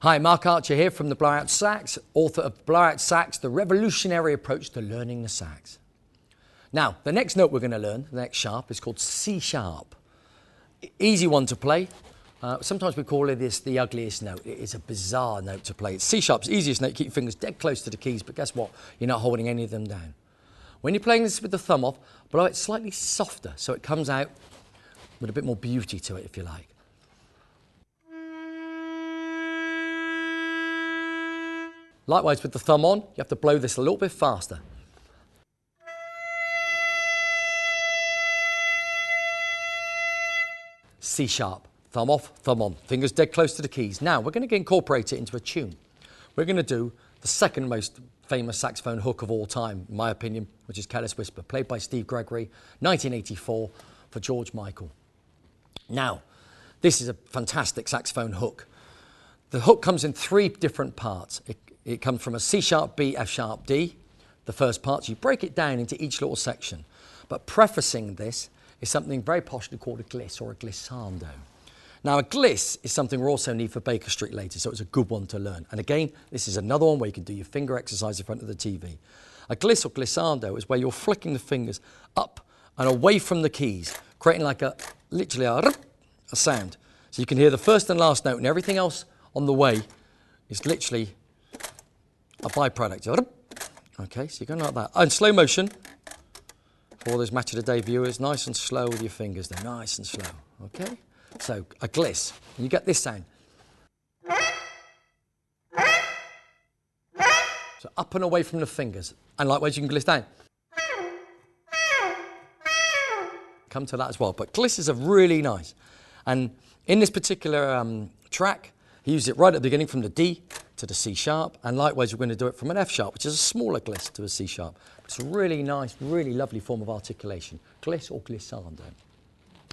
Hi, Mark Archer here from the Blowout Sax, author of Blowout Sax, the revolutionary approach to learning the sax. Now, the next note we're going to learn, the next sharp, is called C sharp. Easy one to play. Sometimes we call it the ugliest note. It is a bizarre note to play. It's C sharp's easiest note. Keep your fingers dead close to the keys, but guess what? You're not holding any of them down. When you're playing this with the thumb off, blow it slightly softer so it comes out with a bit more beauty to it, if you like. Likewise, with the thumb on, you have to blow this a little bit faster. C sharp, thumb off, thumb on, fingers dead close to the keys. Now, we're going to incorporate it into a tune. We're going to do the second most famous saxophone hook of all time, in my opinion, which is Careless Whisper, played by Steve Gregory, 1984, for George Michael. Now, this is a fantastic saxophone hook. The hook comes in three different parts. It comes from a C sharp, B, F sharp, D, the first part. So you break it down into each little section. But prefacing this is something very poshly called a gliss or a glissando. Now, a gliss is something we also need for Baker Street later, so it's a good one to learn. And again, this is another one where you can do your finger exercise in front of the TV. A gliss or glissando is where you're flicking the fingers up and away from the keys, creating like literally a sound. So you can hear the first and last note, and everything else on the way is literally a byproduct. Okay, so you're going like that. And slow motion, for all those Match of the Day viewers, nice and slow with your fingers there, nice and slow. Okay, so a gliss, and you get this sound. So up and away from the fingers, and likewise you can gliss down. Come to that as well, but glisses are really nice. And in this particular track, he used it right at the beginning from the D to the C sharp, and likewise we're going to do it from an F sharp, which is a smaller gliss, to a C sharp. It's a really nice, really lovely form of articulation, gliss or glissando.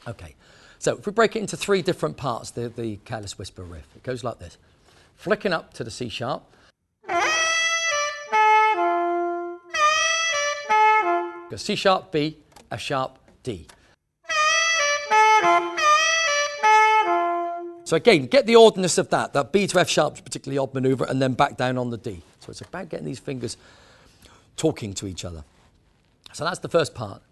Okay, so if we break it into three different parts, the Careless Whisper riff, it goes like this. Flicking up to the C sharp. Go C sharp, B, F sharp, D. So again, get the oddness of that B to F sharp is a particularly odd maneuver, and then back down on the D. So it's about getting these fingers talking to each other. So that's the first part.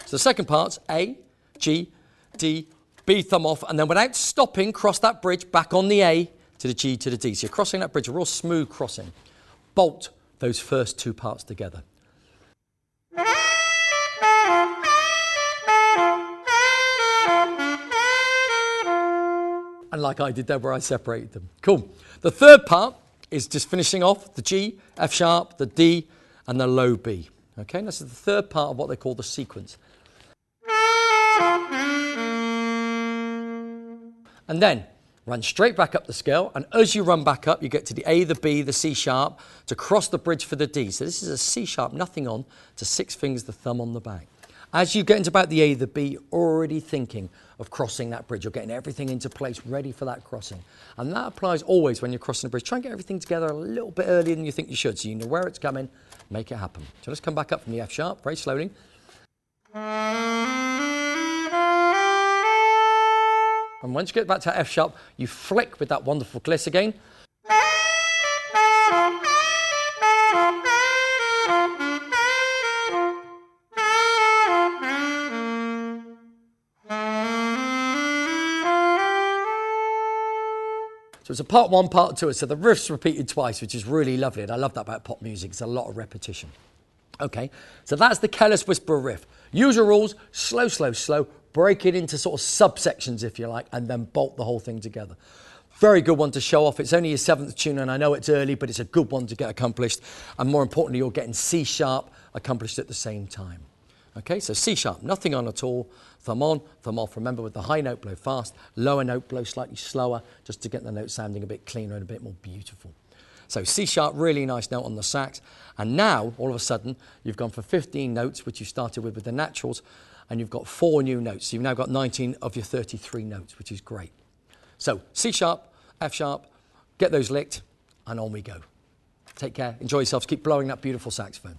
So the second part's A, G, D, B, thumb off, and then without stopping, cross that bridge back on the A to the G to the D. So you're crossing that bridge, a real smooth crossing. Bolt those first two parts together. And like I did there where I separated them. Cool. The third part is just finishing off the G, F sharp, the D, and the low B. Okay, this is the third part of what they call the sequence. And then run straight back up the scale, and as you run back up, you get to the A, the B, the C sharp, to cross the bridge for the D. So this is a C sharp, nothing on, to six fingers, the thumb on the back. As you get into about the A, the B, you're already thinking of crossing that bridge. You're getting everything into place, ready for that crossing. And that applies always when you're crossing a bridge. Try and get everything together a little bit earlier than you think you should, so you know where it's coming, make it happen. So let's come back up from the F sharp, very slowly. And once you get back to F sharp, you flick with that wonderful gliss again. So it's a part one, part two. So the riff's repeated twice, which is really lovely. And I love that about pop music. It's a lot of repetition. Okay, so that's the Careless Whisper riff. Use your rules, slow, slow, slow. Break it into sort of subsections, if you like, and then bolt the whole thing together. Very good one to show off. It's only your seventh tune, and I know it's early, but it's a good one to get accomplished. And more importantly, you're getting C sharp accomplished at the same time. Okay, so C sharp, nothing on at all. Thumb on, thumb off. Remember, with the high note, blow fast. Lower note, blow slightly slower, just to get the note sounding a bit cleaner and a bit more beautiful. So C sharp, really nice note on the sax. And now, all of a sudden, you've gone for 15 notes, which you started with the naturals, and you've got 4 new notes. So you've now got 19 of your 33 notes, which is great. So C sharp, F sharp, get those licked, and on we go. Take care, enjoy yourselves, keep blowing that beautiful saxophone.